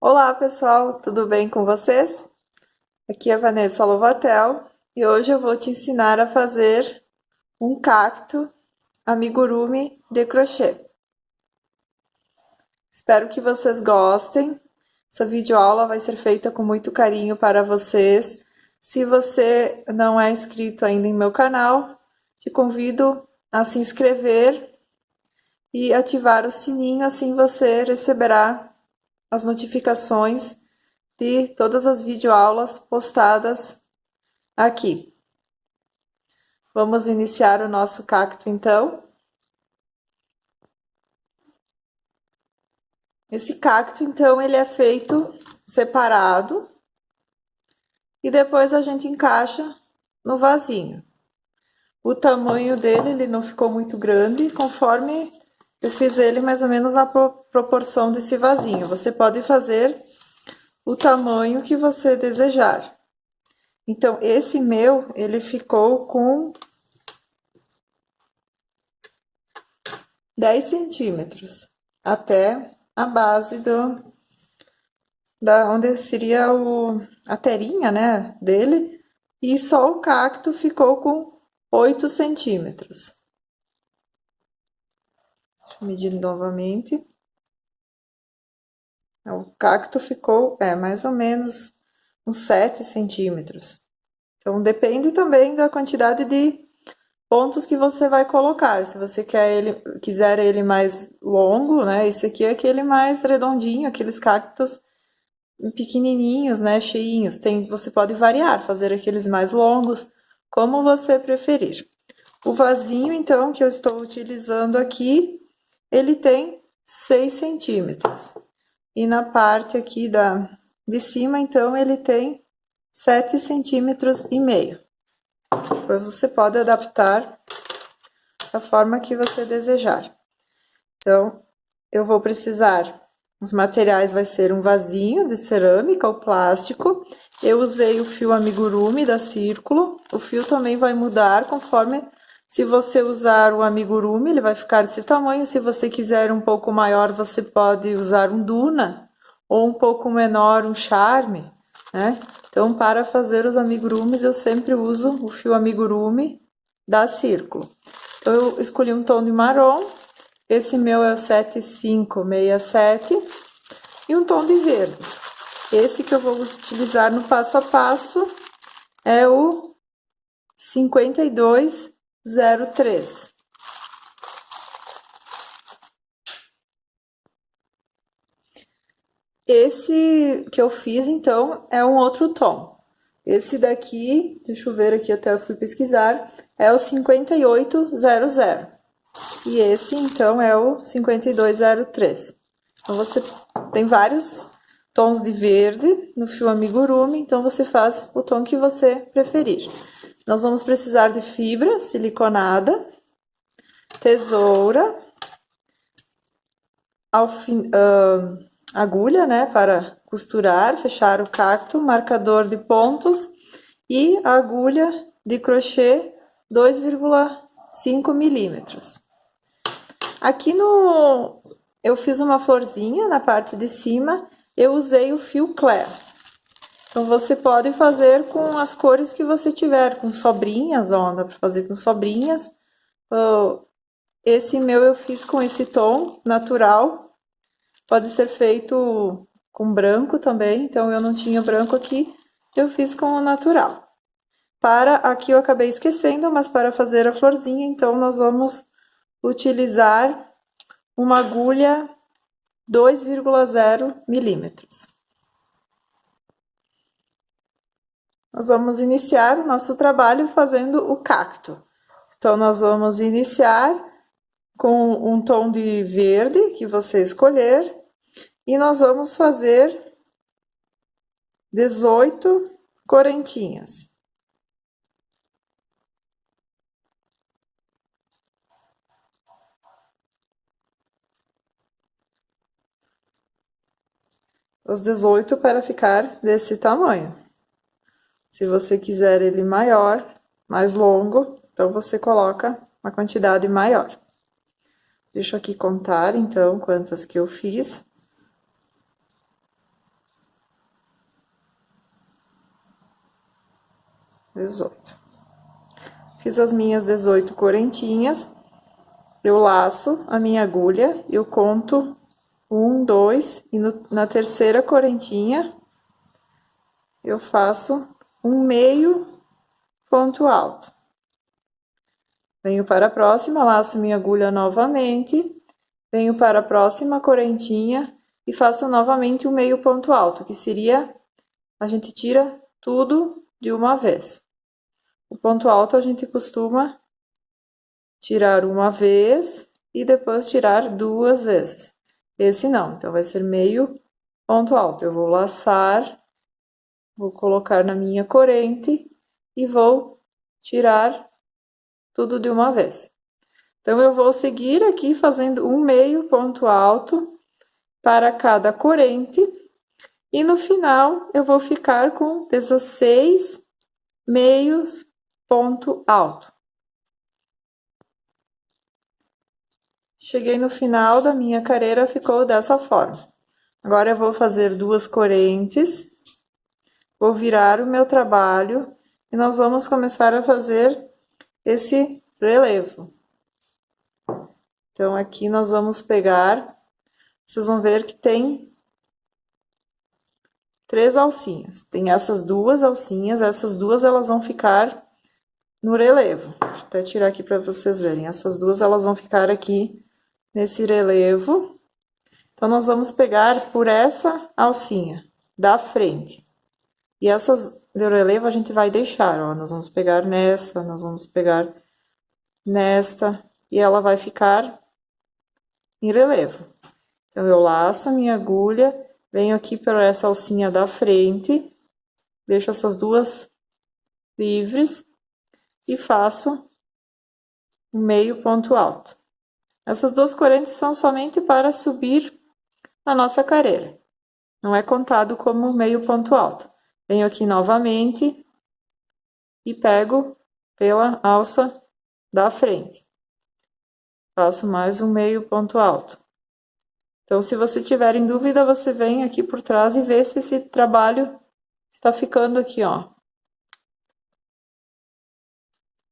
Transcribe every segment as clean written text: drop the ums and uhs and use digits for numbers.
Olá pessoal, tudo bem com vocês? Aqui é a Vanessa Lovatel e hoje eu vou te ensinar a fazer um cacto amigurumi de crochê. Espero que vocês gostem. Essa videoaula vai ser feita com muito carinho para vocês. Se você não é inscrito ainda em meu canal, te convido a se inscrever e ativar o sininho, assim você receberá as notificações de todas as videoaulas postadas aqui. Vamos iniciar o nosso cacto então. Esse cacto então ele é feito separado e depois a gente encaixa no vasinho. O tamanho dele ele não ficou muito grande, conforme eu fiz ele mais ou menos na proporção desse vasinho. Você pode fazer o tamanho que você desejar. Então, esse meu, ele ficou com 10 centímetros até a base onde seria a terinha, né, dele, e só o cacto ficou com 8 centímetros. Deixa eu medir novamente. O cacto ficou, mais ou menos uns 7 centímetros. Então, depende também da quantidade de pontos que você vai colocar. Se você quiser ele mais longo, né? Esse aqui é aquele mais redondinho, aqueles cactos pequenininhos, né? Cheinhos. Você pode variar, fazer aqueles mais longos, como você preferir. O vasinho, então, que eu estou utilizando aqui, ele tem 6 centímetros. E na parte aqui de cima, então, ele tem 7 centímetros e meio. Depois você pode adaptar da forma que você desejar. Então, eu vou precisar, os materiais vai ser um vasinho de cerâmica ou plástico. Eu usei o fio amigurumi da Círculo. O fio também vai mudar conforme, se você usar o amigurumi, ele vai ficar desse tamanho. Se você quiser um pouco maior, você pode usar um Duna, ou um pouco menor, um Charme, né? Então, para fazer os amigurumis, eu sempre uso o fio amigurumi da Círculo. Então, eu escolhi um tom de marrom. Esse meu é o 7567 e um tom de verde. Esse que eu vou utilizar no passo a passo é o 5203. Esse que eu fiz, então, é um outro tom. Esse daqui, deixa eu ver aqui, até eu fui pesquisar, é o 5800. E esse, então, é o 5203. Então, você tem vários tons de verde no fio amigurumi, então você faz o tom que você preferir. Nós vamos precisar de fibra siliconada, tesoura, agulha, né, para costurar, fechar o cacto, marcador de pontos e agulha de crochê 2,5 milímetros. Aqui eu fiz uma florzinha na parte de cima, eu usei o fio Clair. Então, você pode fazer com as cores que você tiver, com sobrinhas, ó, dá pra fazer com sobrinhas. Esse meu eu fiz com esse tom natural, pode ser feito com branco também, então eu não tinha branco aqui, eu fiz com o natural. Aqui eu acabei esquecendo, mas para fazer a florzinha, então nós vamos utilizar uma agulha 2,0 milímetros. Nós vamos iniciar o nosso trabalho fazendo o cacto. Então, nós vamos iniciar com um tom de verde que você escolher e nós vamos fazer 18 correntinhas. Os 18 para ficar desse tamanho. Se você quiser ele maior, mais longo, então você coloca uma quantidade maior. Deixa eu aqui contar, então, quantas que eu fiz. 18. Fiz as minhas 18 correntinhas, eu laço a minha agulha, eu conto 1, 2, e na terceira correntinha, eu faço um meio ponto alto. Venho para a próxima, laço minha agulha novamente, venho para a próxima correntinha e faço novamente um meio ponto alto, que seria, a gente tira tudo de uma vez. O ponto alto a gente costuma tirar uma vez e depois tirar 2 vezes. Esse não, então vai ser meio ponto alto. Eu vou laçar, vou colocar na minha corrente e vou tirar tudo de uma vez. Então, eu vou seguir aqui fazendo um meio ponto alto para cada corrente e no final eu vou ficar com 16 meios ponto alto. Cheguei no final da minha carreira, ficou dessa forma. Agora eu vou fazer 2 correntes, vou virar o meu trabalho e nós vamos começar a fazer esse relevo. Então, aqui nós vamos pegar, vocês vão ver que tem 3 alcinhas. Tem essas 2 alcinhas, essas 2 elas vão ficar no relevo. Deixa eu até tirar aqui para vocês verem. Essas 2 elas vão ficar aqui nesse relevo. Então, nós vamos pegar por essa alcinha da frente. E essas do relevo a gente vai deixar, ó. Nós vamos pegar nessa, nós vamos pegar nesta, e ela vai ficar em relevo. Então, eu laço a minha agulha, venho aqui por essa alcinha da frente, deixo essas 2 livres e faço um meio ponto alto. Essas 2 correntes são somente para subir a nossa carreira. Não é contado como meio ponto alto. Venho aqui novamente e pego pela alça da frente. Faço mais um meio ponto alto. Então, se você tiver em dúvida, você vem aqui por trás e vê se esse trabalho está ficando aqui, ó.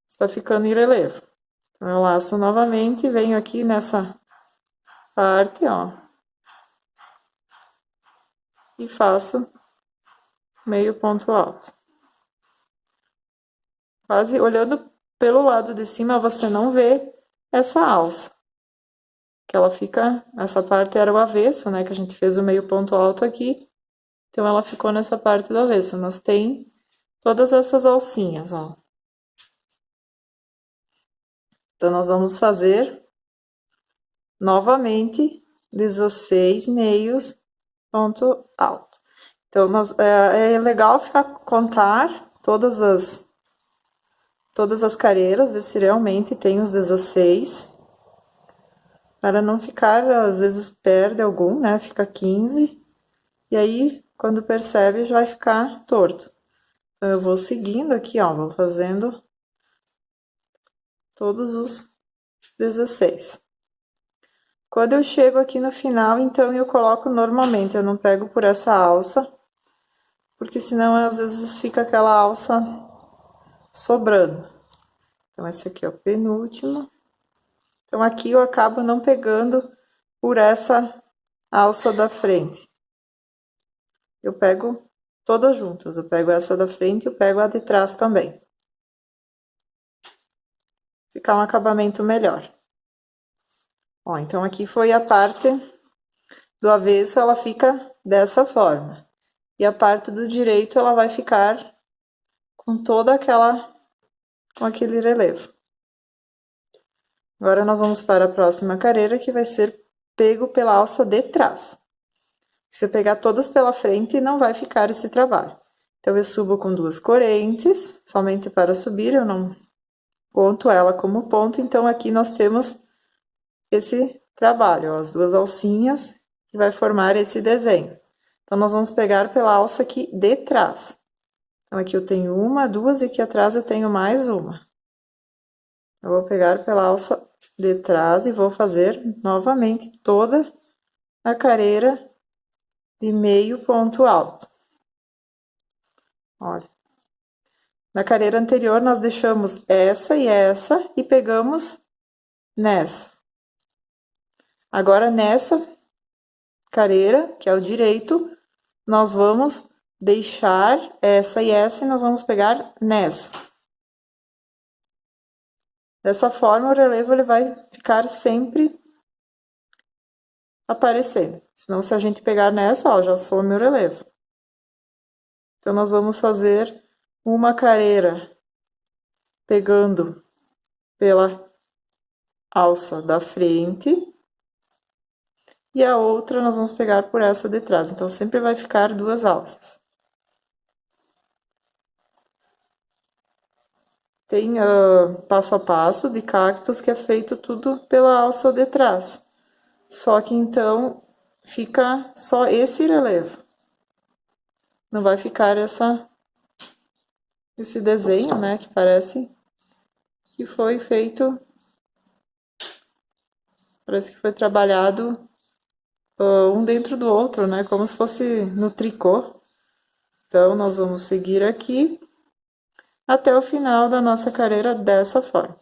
Está ficando em relevo. Então, eu laço novamente, venho aqui nessa parte, ó. E faço meio ponto alto. Quase olhando pelo lado de cima, você não vê essa alça. Que ela fica, essa parte era o avesso, né? Que a gente fez o meio ponto alto aqui. Então, ela ficou nessa parte do avesso, mas tem todas essas alcinhas, ó. Então, nós vamos fazer novamente 16 meios ponto alto. Então, é legal contar todas as carreiras, ver se realmente tem os 16, para não ficar, às vezes perde algum, né? Fica 15, e aí, quando percebe, já vai ficar torto. Então, eu vou seguindo aqui, ó, vou fazendo todos os 16. Quando eu chego aqui no final, então, eu coloco normalmente, eu não pego por essa alça, porque senão, às vezes, fica aquela alça sobrando. Então, esse aqui é o penúltimo. Então, aqui eu acabo não pegando por essa alça da frente. Eu pego todas juntas, eu pego essa da frente e eu pego a de trás também. Ficar um acabamento melhor. Ó, então, aqui foi a parte do avesso, ela fica dessa forma. E a parte do direito, ela vai ficar com com aquele relevo. Agora, nós vamos para a próxima carreira, que vai ser pego pela alça de trás. Se eu pegar todas pela frente, não vai ficar esse trabalho. Então, eu subo com 2 correntes, somente para subir, eu não conto ela como ponto. Então, aqui nós temos esse trabalho, ó, as 2 alcinhas, que vai formar esse desenho. Então, nós vamos pegar pela alça aqui de trás. Então, aqui eu tenho 1, 2, e aqui atrás eu tenho mais uma. Eu vou pegar pela alça de trás e vou fazer novamente toda a carreira de meio ponto alto. Olha. Na carreira anterior, nós deixamos essa e pegamos nessa. Agora, nessa carreira, que é o direito, nós vamos deixar essa e nós vamos pegar nessa. Dessa forma, o relevo ele vai ficar sempre aparecendo. Senão, se a gente pegar nessa, ó, já some o relevo. Então, nós vamos fazer uma carreira pegando pela alça da frente e a outra nós vamos pegar por essa de trás. Então, sempre vai ficar duas alças. Tem passo a passo de cactos que é feito tudo pela alça de trás. Só que então fica só esse relevo. Não vai ficar esse desenho, né, que parece que foi feito, parece que foi trabalhado um dentro do outro, né, como se fosse no tricô. Então, nós vamos seguir aqui até o final da nossa carreira dessa forma.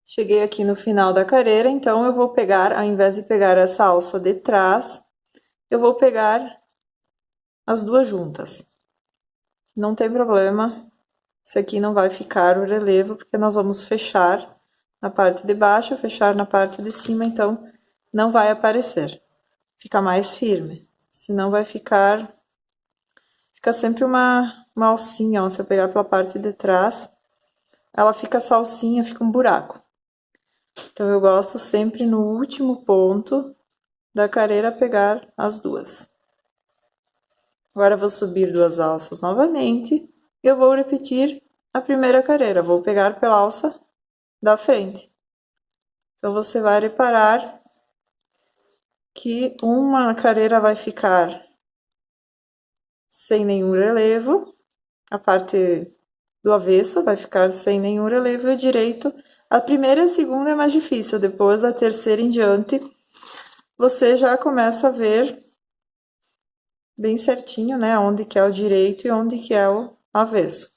Cheguei aqui no final da carreira, então eu vou pegar, ao invés de pegar essa alça de trás, eu vou pegar as duas juntas. Não tem problema, esse aqui não vai ficar o relevo, porque nós vamos fechar na parte de baixo, fechar na parte de cima, então não vai aparecer. Fica mais firme, senão vai ficar sempre uma alcinha, ó. Se eu pegar pela parte de trás, ela fica essa alcinha, fica um buraco. Então, eu gosto sempre no último ponto da carreira pegar as duas. Agora, eu vou subir duas alças novamente e eu vou repetir a primeira carreira. Vou pegar pela alça da frente. Então, você vai reparar que uma carreira vai ficar sem nenhum relevo, a parte do avesso vai ficar sem nenhum relevo e o direito, a primeira e a segunda é mais difícil, depois da terceira em diante, você já começa a ver bem certinho, né, onde que é o direito e onde que é o avesso.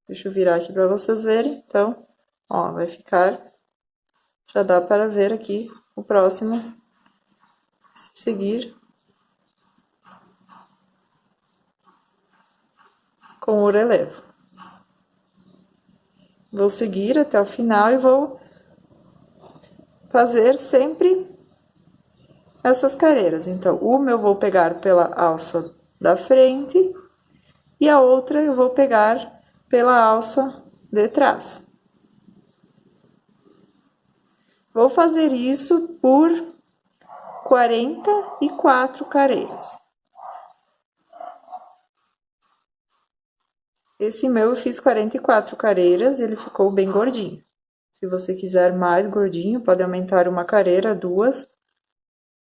Deixa eu virar aqui para vocês verem, então, ó, vai ficar, já dá para ver aqui o próximo, seguir com o relevo. Vou seguir até o final e vou fazer sempre essas carreiras. Então, uma eu vou pegar pela alça da frente e a outra eu vou pegar pela alça de trás. Vou fazer isso por 44 carreiras. Esse meu eu fiz 44 carreiras, ele ficou bem gordinho. Se você quiser mais gordinho, pode aumentar uma carreira, duas.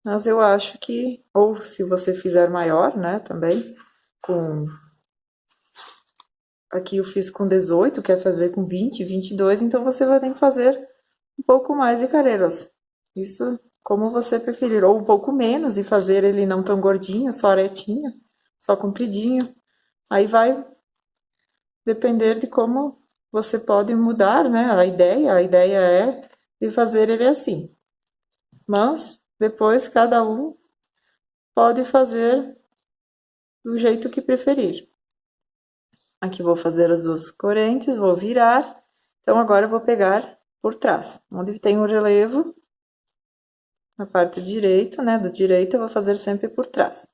Mas eu acho que, ou se você fizer maior, né, também, aqui eu fiz com 18, quer fazer com 20, 22, então você vai ter que fazer um pouco mais de carreiras. Isso como você preferir, ou um pouco menos e fazer ele não tão gordinho, só retinho, só compridinho. Aí vai depender de como você pode mudar, né, a ideia é de fazer ele assim. Mas depois cada um pode fazer do jeito que preferir. Aqui vou fazer as duas correntes, vou virar. Então, agora eu vou pegar por trás. Onde tem o relevo, na parte direita, né? Do direito, eu vou fazer sempre por trás.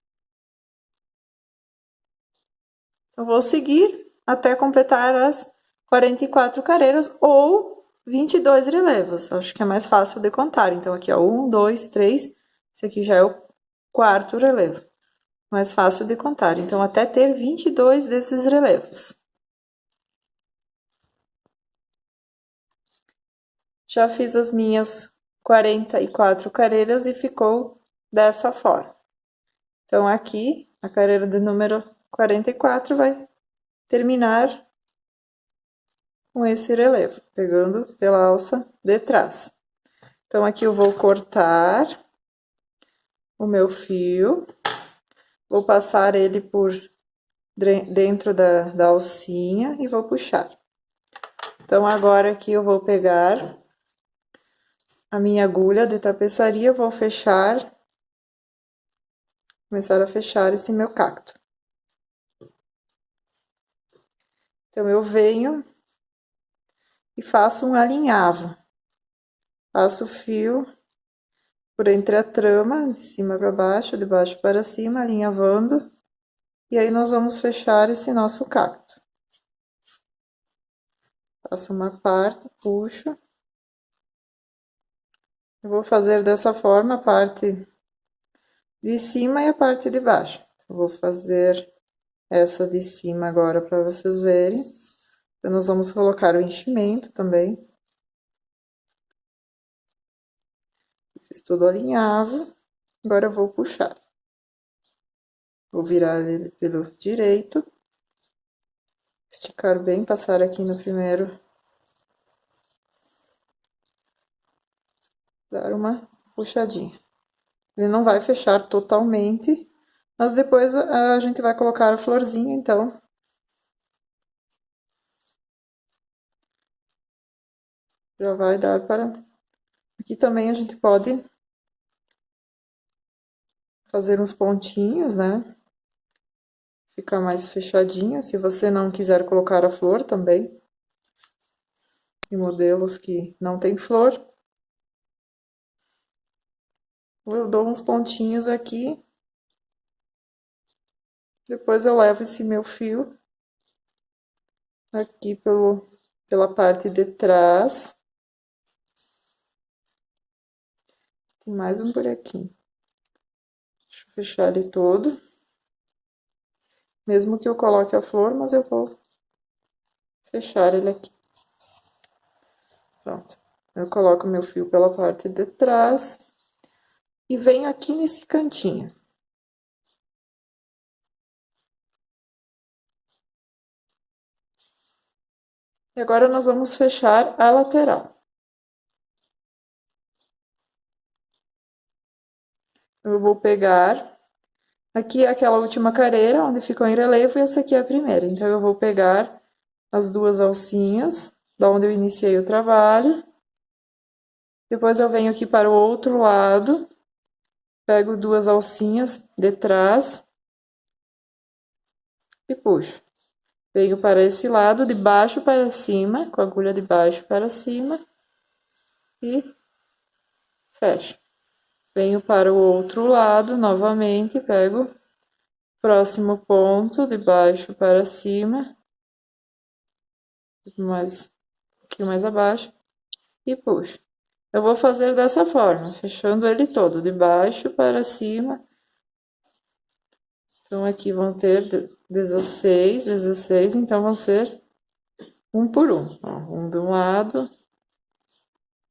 Eu vou seguir até completar as 44 carreiras ou 22 relevos. Acho que é mais fácil de contar. Então, aqui, ó, 1, 2, 3. Esse aqui já é o quarto relevo. Mais fácil de contar. Então, até ter 22 desses relevos. Já fiz as minhas 44 carreiras e ficou dessa forma. Então, aqui, a carreira de número 44 vai terminar com esse relevo, pegando pela alça de trás. Então, aqui eu vou cortar o meu fio, Vou passar ele por dentro da alcinha e vou puxar. Então, agora aqui eu vou pegar a minha agulha de tapeçaria, vou fechar, começar a fechar esse meu cacto. Então, eu venho e faço um alinhavo. Passo o fio por entre a trama, de cima para baixo, de baixo para cima, alinhavando. E aí, nós vamos fechar esse nosso cacto. Faço uma parte, puxo. Eu vou fazer dessa forma a parte de cima e a parte de baixo. Eu vou fazer essa de cima agora para vocês verem. Então, nós vamos colocar o enchimento também. Fiz tudo alinhavo. Agora eu vou puxar. Vou virar ele pelo direito. Esticar bem, passar aqui no primeiro. Dar uma puxadinha. Ele não vai fechar totalmente, mas depois a gente vai colocar a florzinha, então. Já vai dar para... Aqui também a gente pode fazer uns pontinhos, né? Fica mais fechadinho. Se você não quiser colocar a flor também. Tem modelos que não tem flor. Eu dou uns pontinhos aqui. Depois eu levo esse meu fio aqui pela parte de trás. Tem mais um buraquinho. Deixa eu fechar ele todo. Mesmo que eu coloque a flor, mas eu vou fechar ele aqui. Pronto. Eu coloco meu fio pela parte de trás e venho aqui nesse cantinho. E agora nós vamos fechar a lateral. Eu vou pegar, aqui é aquela última careira onde ficou em relevo e essa aqui é a primeira. Então, eu vou pegar as duas alcinhas, da onde eu iniciei o trabalho. Depois eu venho aqui para o outro lado, pego duas alcinhas de trás e puxo. Venho para esse lado, de baixo para cima, com a agulha de baixo para cima e fecho. Venho para o outro lado, novamente, pego o próximo ponto, de baixo para cima, um pouquinho mais abaixo, e puxo. Eu vou fazer dessa forma, fechando ele todo, de baixo para cima. Então, aqui vão ter 16, então vão ser um por um. Ó, um de um lado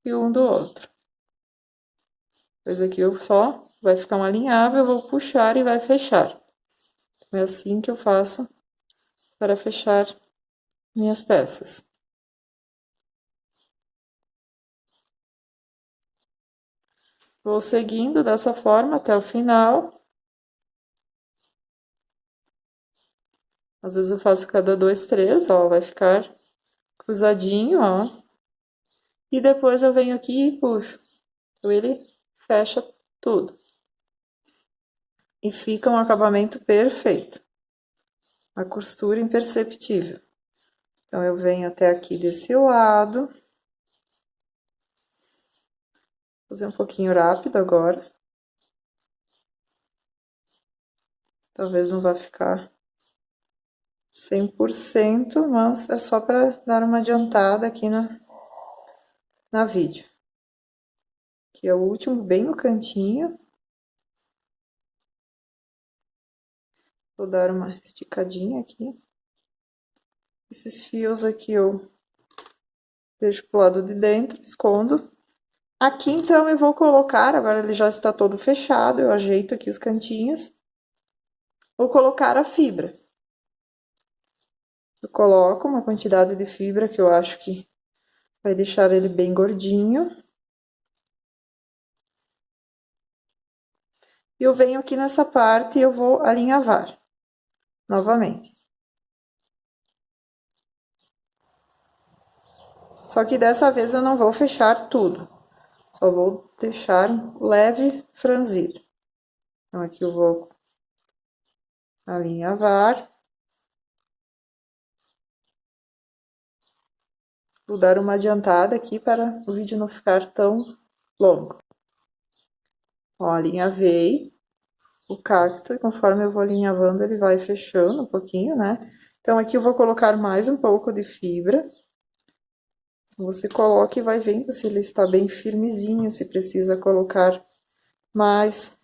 e um do outro. Depois aqui eu só vai ficar um alinhável, eu vou puxar e vai fechar. É assim que eu faço para fechar minhas peças. Vou seguindo dessa forma até o final. Às vezes eu faço cada 2, 3, ó, vai ficar cruzadinho, ó. E depois eu venho aqui e puxo. Então, ele fecha tudo. E fica um acabamento perfeito. A costura imperceptível. Então, eu venho até aqui desse lado. Vou fazer um pouquinho rápido agora. Talvez não vá ficar 100%, mas é só para dar uma adiantada aqui na vídeo. Aqui é o último, bem no cantinho. Vou dar uma esticadinha aqui. Esses fios aqui eu deixo pro lado de dentro, escondo. Aqui, então, eu vou colocar, agora ele já está todo fechado, eu ajeito aqui os cantinhos. Vou colocar a fibra. Eu coloco uma quantidade de fibra que eu acho que vai deixar ele bem gordinho. E eu venho aqui nessa parte e eu vou alinhavar novamente. Só que dessa vez eu não vou fechar tudo, só vou deixar um leve franzido. Então, aqui eu vou alinhavar. Vou dar uma adiantada aqui para o vídeo não ficar tão longo. Ó, alinhavei o cacto e conforme eu vou alinhavando ele vai fechando um pouquinho, né? Então aqui eu vou colocar mais um pouco de fibra. Você coloca e vai vendo se ele está bem firmezinho, se precisa colocar mais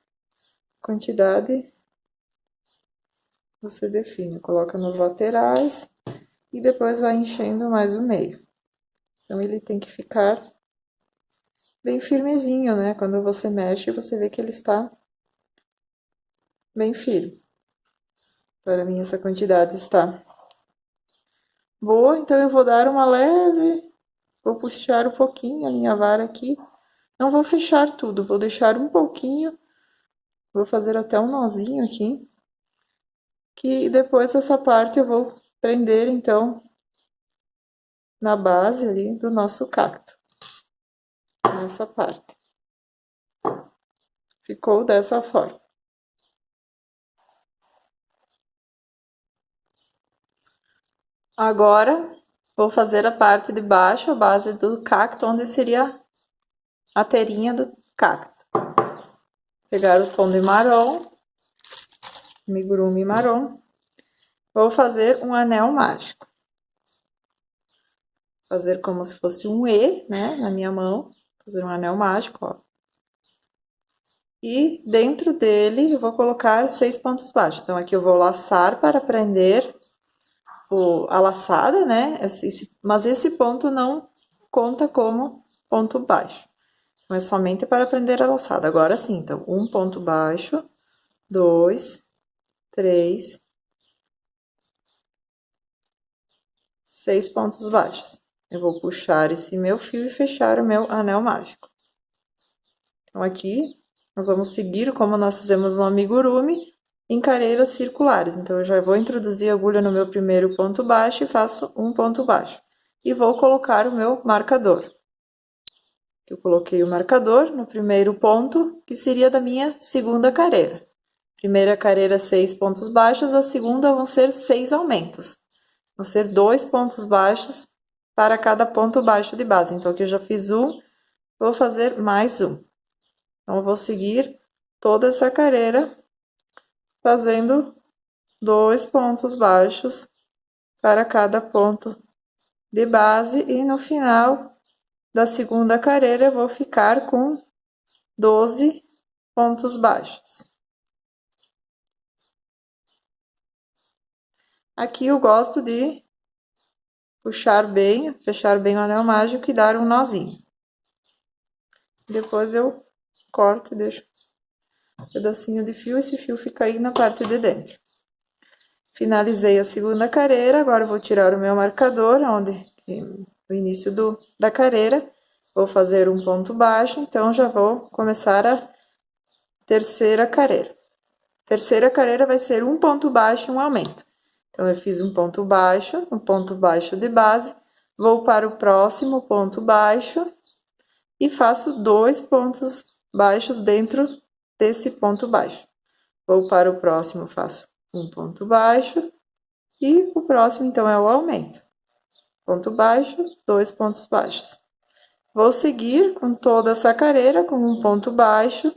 quantidade. Você define, coloca nas laterais e depois vai enchendo mais o meio. Então ele tem que ficar bem firmezinho, né? Quando você mexe, você vê que ele está bem firme. Para mim, essa quantidade está boa, então eu vou dar uma leve, vou puxar um pouquinho, alinhavar aqui. Não vou fechar tudo, vou deixar um pouquinho, vou fazer até um nozinho aqui. Que depois essa parte eu vou prender, então, na base ali do nosso cacto. Nessa parte. Ficou dessa forma. Agora, vou fazer a parte de baixo, a base do cacto, onde seria a teirinha do cacto. Pegar o tom de marrom, amigurumi marrom. Vou fazer um anel mágico. Fazer como se fosse um E, né, na minha mão. Fazer um anel mágico, ó. E dentro dele eu vou colocar 6 pontos baixos. Então, aqui eu vou laçar para prender a laçada, né? Mas esse ponto não conta como ponto baixo. Então, é somente para prender a laçada. Agora sim, então, um ponto baixo, 2, 3, 6 pontos baixos. Eu vou puxar esse meu fio e fechar o meu anel mágico. Então, aqui, nós vamos seguir como nós fizemos no amigurumi, em carreiras circulares. Então, eu já vou introduzir a agulha no meu primeiro ponto baixo e faço um ponto baixo. E vou colocar o meu marcador. Eu coloquei o marcador no primeiro ponto, que seria da minha segunda carreira. Primeira carreira, 6 pontos baixos, a segunda vão ser 6 aumentos. Vão ser 2 pontos baixos para cada ponto baixo de base. Então, aqui eu já fiz um, vou fazer mais um. Então, eu vou seguir toda essa carreira fazendo 2 pontos baixos para cada ponto de base e no final da segunda carreira eu vou ficar com 12 pontos baixos. Aqui eu gosto de puxar bem, fechar bem o anel mágico e dar um nozinho. Depois eu corto e deixo um pedacinho de fio, esse fio fica aí na parte de dentro. Finalizei a segunda carreira, agora eu vou tirar o meu marcador, no início da carreira, vou fazer um ponto baixo, então já vou começar a terceira carreira. Terceira carreira vai ser um ponto baixo e um aumento. Então, eu fiz um ponto baixo de base, vou para o próximo ponto baixo e faço 2 pontos baixos dentro desse ponto baixo. Vou para o próximo, faço um ponto baixo e o próximo, então, é o aumento. Ponto baixo, 2 pontos baixos. Vou seguir com toda essa carreira com um ponto baixo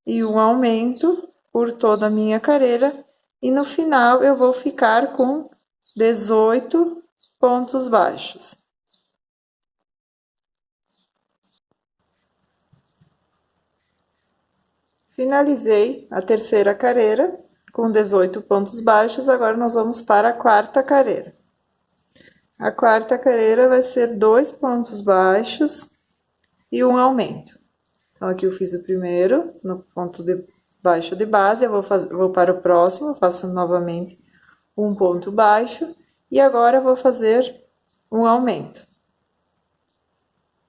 e um aumento por toda a minha carreira. E no final eu vou ficar com 18 pontos baixos. Finalizei a terceira carreira com 18 pontos baixos, agora nós vamos para a quarta carreira. A quarta carreira vai ser 2 pontos baixos e um aumento. Então, aqui eu fiz o primeiro, no ponto baixo de base, eu vou para o próximo, faço novamente um ponto baixo, e agora eu vou fazer um aumento.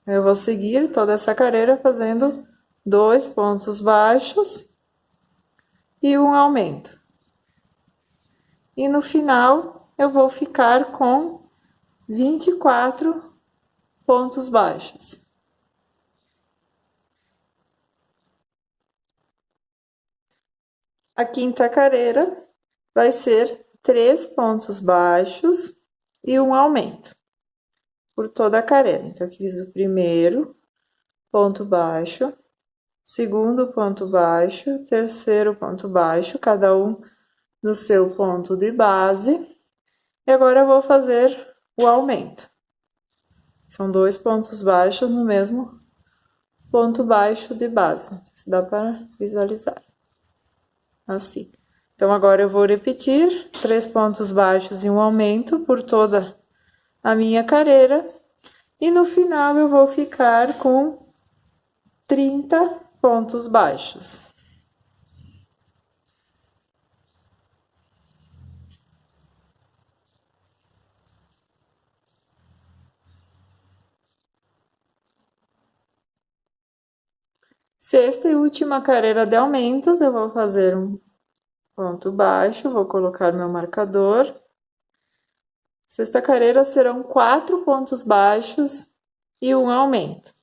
Eu vou seguir toda essa carreira fazendo 2 pontos baixos e um aumento. E no final, eu vou ficar com 24 pontos baixos. A quinta carreira vai ser 3 pontos baixos e um aumento por toda a carreira. Então, aqui fiz o primeiro ponto baixo, segundo ponto baixo, terceiro ponto baixo, cada um no seu ponto de base. E agora eu vou fazer o aumento. São 2 pontos baixos no mesmo ponto baixo de base. Não sei se dá para visualizar. Assim. Então, agora eu vou repetir 3 pontos baixos e um aumento por toda a minha carreira. E no final eu vou ficar com 30 pontos baixos. Sexta e última carreira de aumentos, eu vou fazer um ponto baixo, vou colocar meu marcador. Sexta carreira serão 4 pontos baixos e um aumento.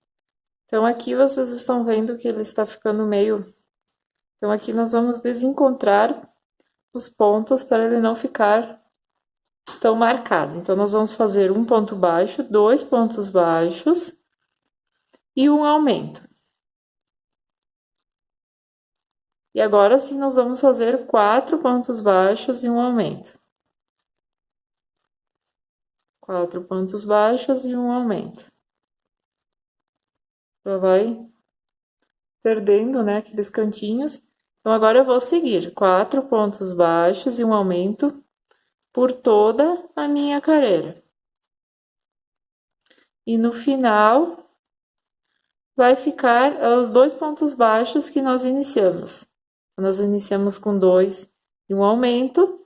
Então, aqui vocês estão vendo que ele está ficando meio... Então, aqui nós vamos desencontrar os pontos para ele não ficar tão marcado. Então, nós vamos fazer um ponto baixo, 2 pontos baixos e um aumento. E agora sim, nós vamos fazer 4 pontos baixos e um aumento. 4 pontos baixos e um aumento. Já vai perdendo, né, aqueles cantinhos. Então, agora eu vou seguir 4 pontos baixos e um aumento por toda a minha carreira. E no final, vai ficar os 2 pontos baixos que nós iniciamos. Nós iniciamos com 2 e um aumento.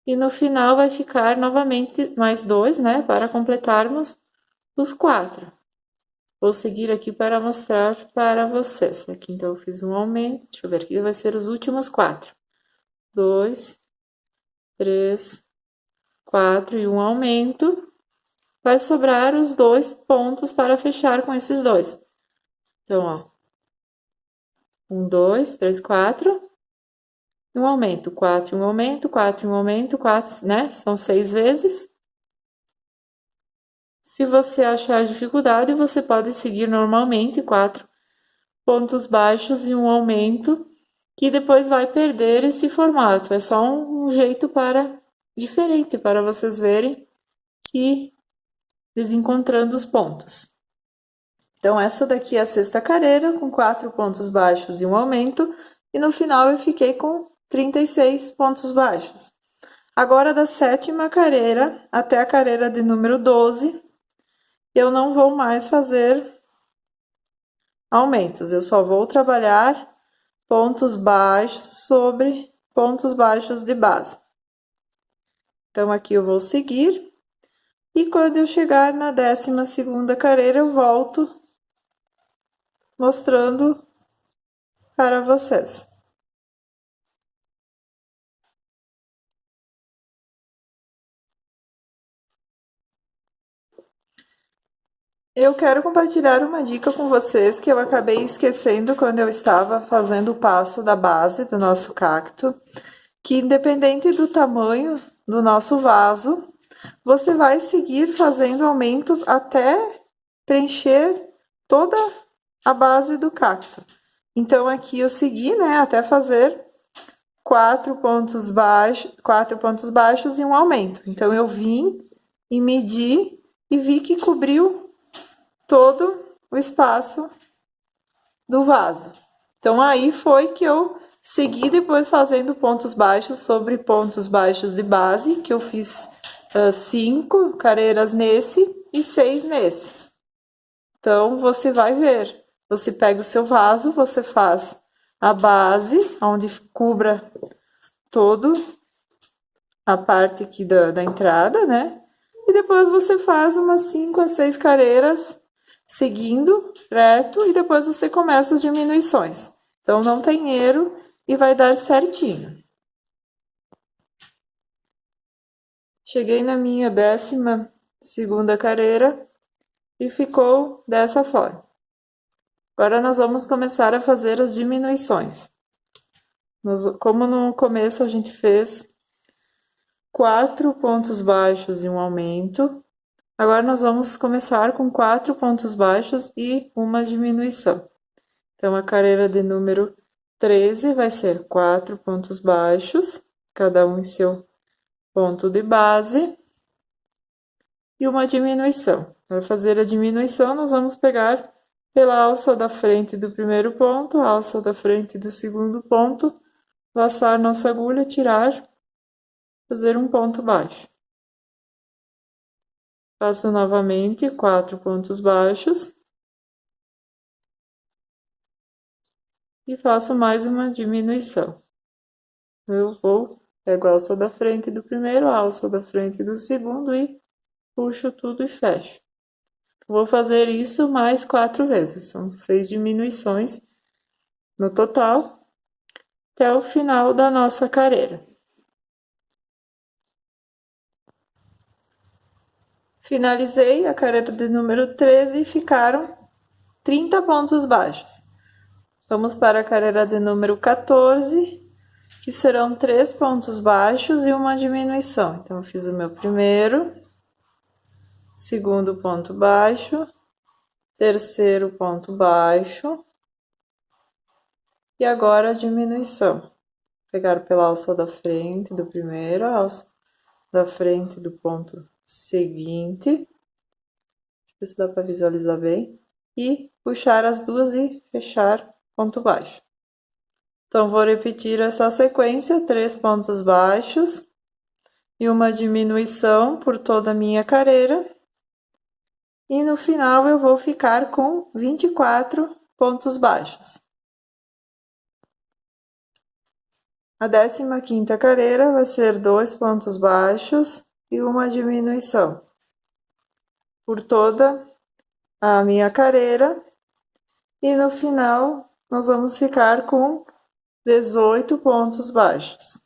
E no final vai ficar novamente mais 2, né? Para completarmos os 4. Vou seguir aqui para mostrar para vocês. Aqui então eu fiz um aumento. Deixa eu ver aqui, vai ser os últimos 4. 2, 3, 4 e um aumento. Vai sobrar os 2 pontos para fechar com esses 2. Então, ó. 1, 2, 3, 4. E um aumento. 4 e um aumento, 4 e um aumento, 4, né? São 6 vezes. Se você achar dificuldade, você pode seguir normalmente 4 pontos baixos e um aumento, que depois vai perder esse formato. É só um jeito diferente para vocês verem que desencontrando os pontos. Então, essa daqui é a sexta carreira, com 4 pontos baixos e um aumento, e no final eu fiquei com 36 pontos baixos. Agora, da sétima carreira até a carreira de número 12, eu não vou mais fazer aumentos, eu só vou trabalhar pontos baixos sobre pontos baixos de base. Então, aqui eu vou seguir, e quando eu chegar na 12ª carreira, eu volto mostrando para vocês. Eu quero compartilhar uma dica com vocês que eu acabei esquecendo quando eu estava fazendo o passo da base do nosso cacto, que independente do tamanho do nosso vaso, você vai seguir fazendo aumentos até preencher toda a base do cacto. Então, aqui eu segui, né, até fazer 4 pontos baixos e um aumento. Então, eu vim e medi e vi que cobriu todo o espaço do vaso. Então, aí foi que eu segui depois fazendo pontos baixos sobre pontos baixos de base, que eu fiz 5 carreiras nesse e 6 nesse. Então, você vai ver. Você pega o seu vaso, você faz a base, onde cubra todo a parte aqui da entrada, né? E depois você faz umas 5 a 6 carreiras seguindo reto, e depois você começa as diminuições. Então, não tem erro e vai dar certinho. Cheguei na minha 12ª carreira e ficou dessa forma. Agora nós vamos começar a fazer as diminuições. Como no começo a gente fez 4 pontos baixos e um aumento, agora nós vamos começar com 4 pontos baixos e uma diminuição. Então, a carreira de número 13 vai ser 4 pontos baixos, cada um em seu ponto de base, e uma diminuição. Para fazer a diminuição, nós vamos pegar pela alça da frente do primeiro ponto, a alça da frente do segundo ponto, laçar nossa agulha, tirar, fazer um ponto baixo. Faço novamente 4 pontos baixos e faço mais uma diminuição. Eu pego a alça da frente do primeiro, a alça da frente do segundo e puxo tudo e fecho. Vou fazer isso mais 4 vezes, são 6 diminuições no total, até o final da nossa carreira. Finalizei a carreira de número 13 e ficaram 30 pontos baixos. Vamos para a carreira de número 14, que serão 3 pontos baixos e uma diminuição. Então, eu fiz o meu primeiro, segundo ponto baixo, terceiro ponto baixo e agora a diminuição. Pegar pela alça da frente do primeiro, a alça da frente do ponto seguinte, deixa eu ver se dá para visualizar bem, e puxar as duas e fechar ponto baixo. Então, vou repetir essa sequência, 3 pontos baixos e uma diminuição por toda a minha carreira. E no final eu vou ficar com 24 pontos baixos. A 15ª carreira vai ser 2 pontos baixos e uma diminuição por toda a minha carreira. E no final nós vamos ficar com 18 pontos baixos.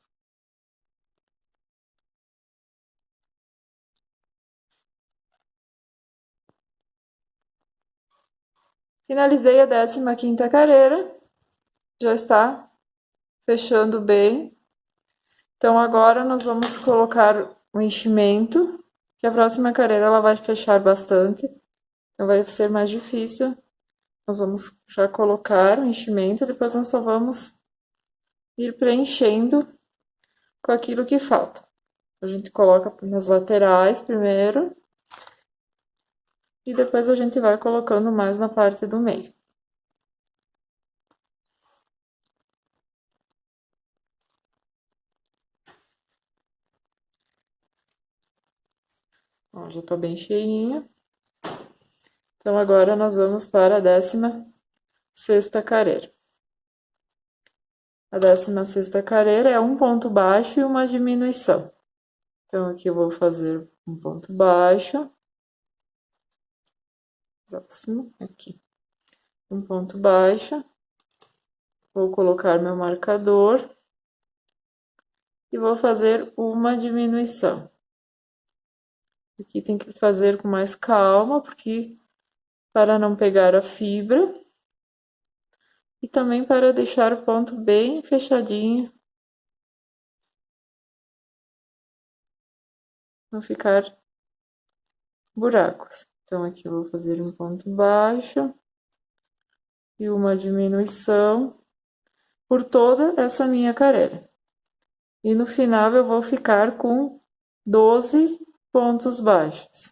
Finalizei a 15ª carreira, já está fechando bem. Então, agora nós vamos colocar o enchimento, que a próxima carreira ela vai fechar bastante, então vai ser mais difícil. Nós vamos já colocar o enchimento, depois nós só vamos ir preenchendo com aquilo que falta. A gente coloca nas laterais primeiro, e depois a gente vai colocando mais na parte do meio. Ó, já tá bem cheinho. Então, agora nós vamos para a 16ª carreira. A 16ª carreira é um ponto baixo e uma diminuição. Então, aqui eu vou fazer um ponto baixo. Próximo, aqui. Um ponto baixo. Vou colocar meu marcador. E vou fazer uma diminuição. Aqui tem que fazer com mais calma, porque para não pegar a fibra. E também para deixar o ponto bem fechadinho. Não ficar buracos. Então, aqui eu vou fazer um ponto baixo e uma diminuição por toda essa minha carreira. E no final eu vou ficar com 12 pontos baixos.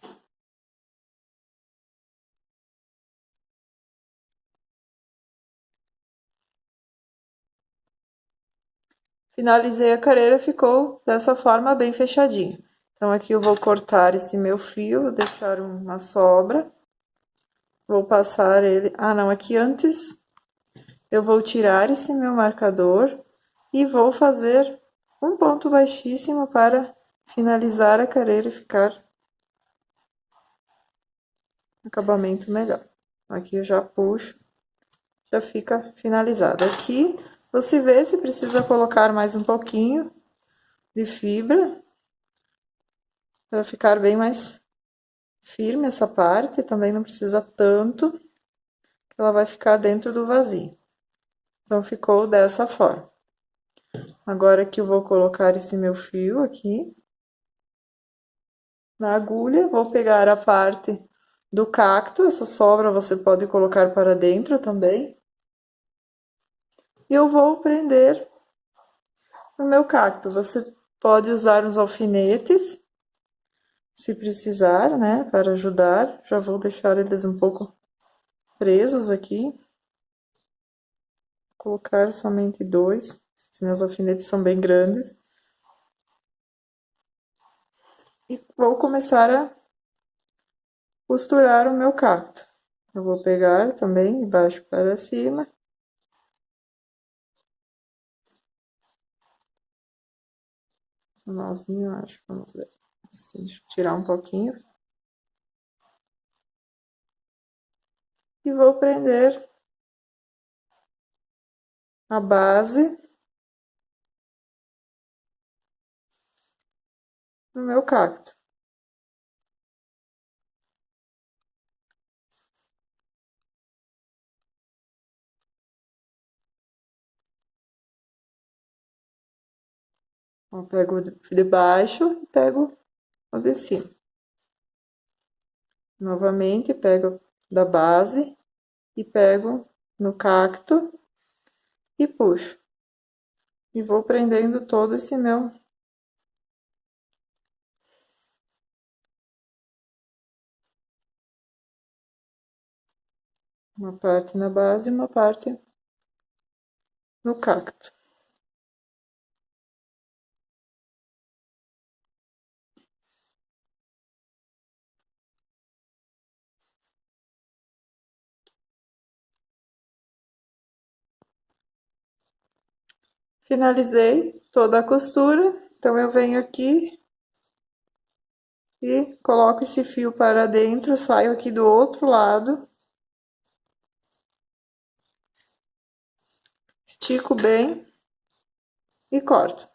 Finalizei a carreira, ficou dessa forma bem fechadinho. Então, aqui eu vou cortar esse meu fio, vou deixar uma sobra. Vou passar ele... Ah, não, aqui antes eu vou tirar esse meu marcador e vou fazer um ponto baixíssimo para finalizar a carreira e ficar um acabamento melhor. Aqui eu já puxo, já fica finalizado. Aqui Você vê se precisa colocar mais um pouquinho de fibra para ficar bem mais firme essa parte. Também não precisa tanto, que ela vai ficar dentro do vasinho. Então ficou dessa forma. Agora que eu vou colocar esse meu fio aqui na agulha, vou pegar a parte do cacto, essa sobra você pode colocar para dentro também. E eu vou prender no meu cacto. Você pode usar os alfinetes, se precisar, né, para ajudar. Já vou deixar eles um pouco presos aqui. Vou colocar somente dois. Esses meus alfinetes são bem grandes. E vou começar a costurar o meu cacto. Eu vou pegar também de baixo para cima. Um nozinho, acho. Vamos ver. Assim, deixa eu tirar um pouquinho. E vou prender a base no meu cacto. Eu pego o de baixo e pego o de cima. Novamente, pego da base e pego no cacto e puxo. E vou prendendo todo esse meu uma parte na base e uma parte no cacto. Finalizei toda a costura, então eu venho aqui e coloco esse fio para dentro, saio aqui do outro lado, estico bem e corto.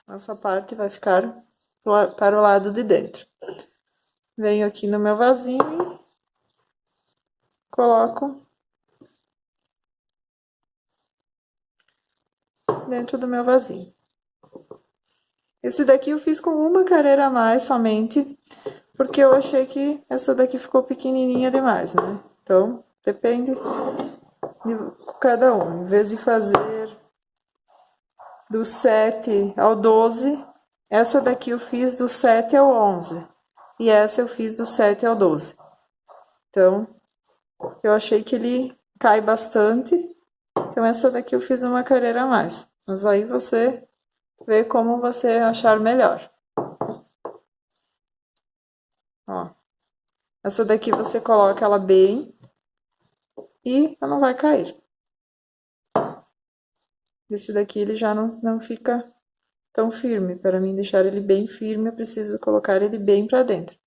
Essa parte vai ficar para o lado de dentro. Venho aqui no meu vasinho e coloco dentro do meu vasinho. Esse daqui eu fiz com uma carreira a mais somente, porque eu achei que essa daqui ficou pequenininha demais, né? Então, depende de cada um. Em vez de fazer do 7 ao 12, essa daqui eu fiz do 7 ao 11. E essa eu fiz do 7 ao 12. Então, eu achei que ele cai bastante. Então, essa daqui eu fiz uma carreira a mais. Mas aí você vê como você achar melhor. Ó, essa daqui você coloca ela bem e ela não vai cair. Esse daqui ele já não fica tão firme. Para mim deixar ele bem firme, eu preciso colocar ele bem para dentro.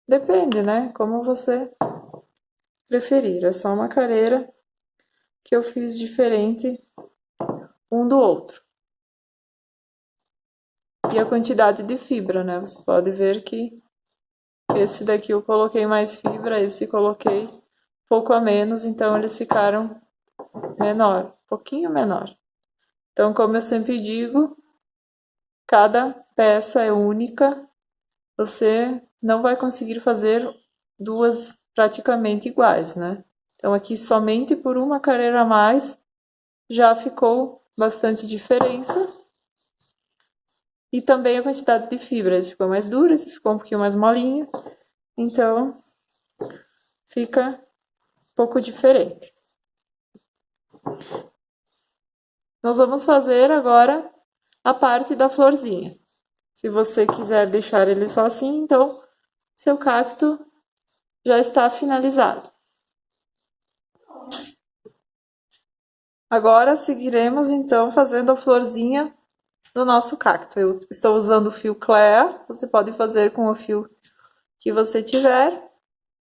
Depende, né? Como você preferir. É só uma carreira que eu fiz diferente um do outro. E a quantidade de fibra, né? Você pode ver que esse daqui eu coloquei mais fibra, esse coloquei pouco a menos, então eles ficaram menor, um pouquinho menor. Então, como eu sempre digo, cada peça é única, você não vai conseguir fazer duas praticamente iguais, né? Então, aqui somente por uma carreira a mais já ficou bastante diferença. E também a quantidade de fibra, esse ficou mais duro, esse ficou um pouquinho mais molinho, então fica um pouco diferente. Nós vamos fazer agora a parte da florzinha. Se você quiser deixar ele só assim, então seu cacto já está finalizado. Agora seguiremos então fazendo a florzinha do nosso cacto. Eu estou usando o fio Clea, você pode fazer com o fio que você tiver.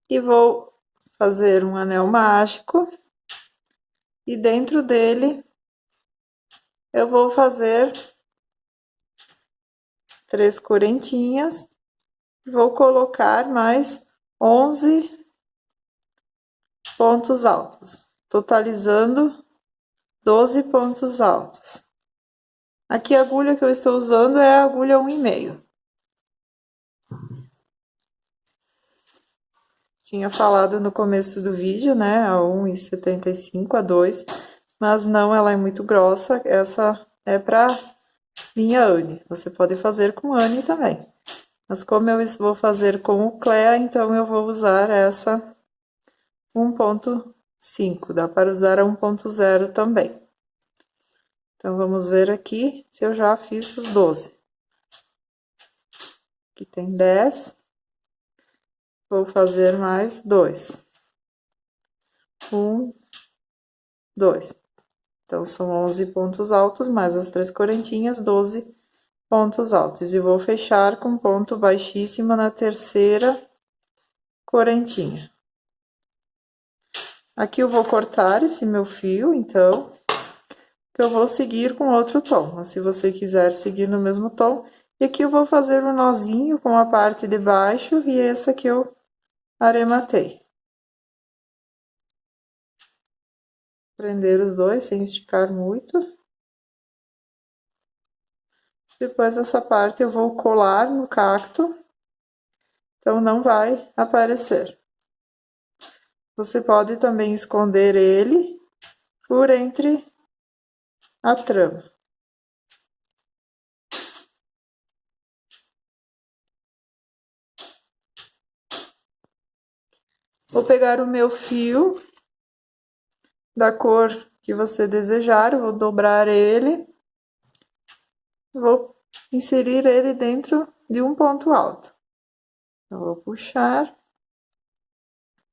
E vou fazer um anel mágico e dentro dele eu vou fazer 3 correntinhas. Vou colocar mais 11 pontos altos, totalizando 12 pontos altos. Aqui a agulha que eu estou usando é a agulha 1,5. Tinha falado no começo do vídeo, né, a 1,75 a 2, mas não, ela é muito grossa, essa é para minha Anne. Você pode fazer com Anne também. Mas como eu vou fazer com o Clea, então eu vou usar essa 1,5. Dá para usar a 1,0 também. Então, vamos ver aqui se eu já fiz os 12. Aqui tem 10. Vou fazer mais 2. 1, 2. Então, são 11 pontos altos, mais as 3 correntinhas, 12 pontos altos. E vou fechar com ponto baixíssimo na terceira correntinha. Aqui eu vou cortar esse meu fio, então, que eu vou seguir com outro tom. Mas se você quiser seguir no mesmo tom, e aqui eu vou fazer um nozinho com a parte de baixo e essa que eu arrematei. Prender os dois sem esticar muito. Depois essa parte eu vou colar no cacto, então não vai aparecer. Você pode também esconder ele por entre a trama. Vou pegar o meu fio da cor que você desejar, eu vou dobrar ele, vou inserir ele dentro de um ponto alto. Eu vou puxar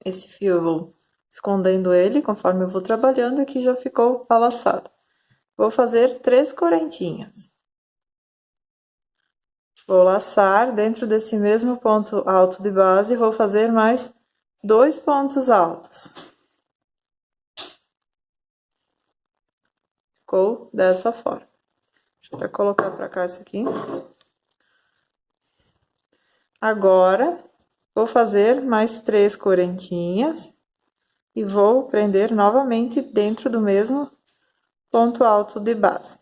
esse fio, eu vou escondendo ele conforme eu vou trabalhando, aqui já ficou alaçado. Vou fazer 3 correntinhas. Vou laçar dentro desse mesmo ponto alto de base e vou fazer mais 2 pontos altos. Ficou dessa forma. Deixa eu até colocar pra cá isso aqui. Agora, vou fazer mais 3 correntinhas e vou prender novamente dentro do mesmo ponto alto de base.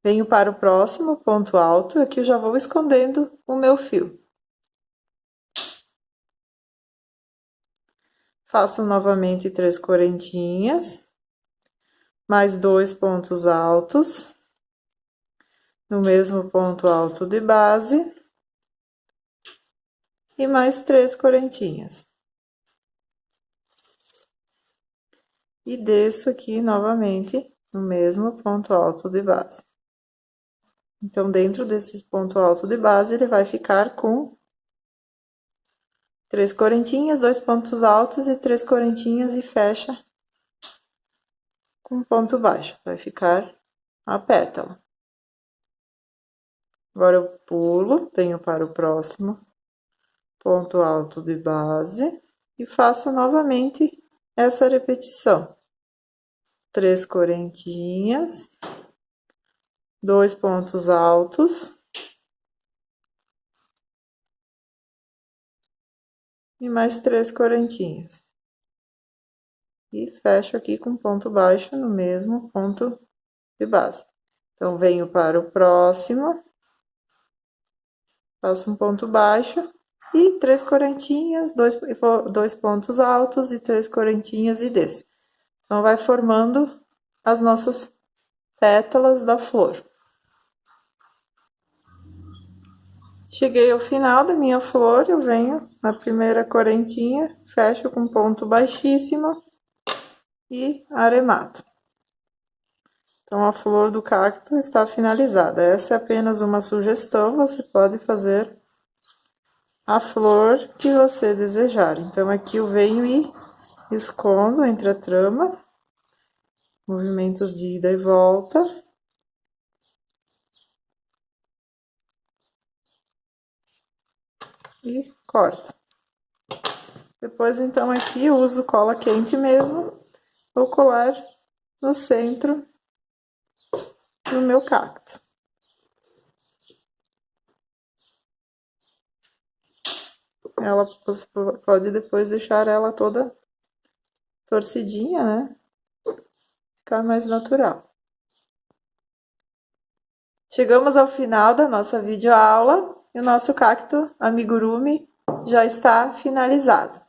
Venho para o próximo ponto alto e aqui eu já vou escondendo o meu fio. Faço novamente 3 correntinhas, mais 2 pontos altos, no mesmo ponto alto de base, e mais 3 correntinhas. E desço aqui novamente no mesmo ponto alto de base. Então, dentro desse ponto alto de base, ele vai ficar com 3 correntinhas, 2 pontos altos e 3 correntinhas e fecha com ponto baixo. Vai ficar a pétala. Agora eu pulo, venho para o próximo ponto alto de base e faço novamente essa repetição. 3 correntinhas, 2 pontos altos e mais 3 correntinhas. E fecho aqui com ponto baixo no mesmo ponto de base. Então, venho para o próximo, faço um ponto baixo e 3 correntinhas, 2 pontos altos e 3 correntinhas e desço. Então, vai formando as nossas pétalas da flor. Cheguei ao final da minha flor, eu venho na primeira correntinha, fecho com ponto baixíssimo e arremato. Então, a flor do cacto está finalizada. Essa é apenas uma sugestão, você pode fazer a flor que você desejar. Então, aqui eu venho e escondo entre a trama, movimentos de ida e volta. E corto. Depois, então, aqui eu uso cola quente mesmo, vou colar no centro no meu cacto. Você pode depois deixar ela toda torcidinha, né? Ficar mais natural. Chegamos ao final da nossa videoaula e o nosso cacto amigurumi já está finalizado.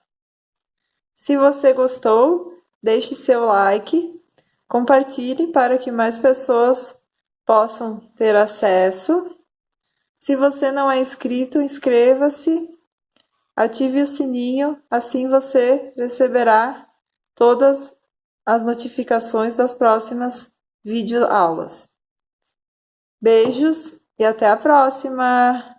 Se você gostou, deixe seu like, compartilhe para que mais pessoas possam ter acesso. Se você não é inscrito, inscreva-se, ative o sininho, assim você receberá todas as notificações das próximas videoaulas. Beijos e até a próxima!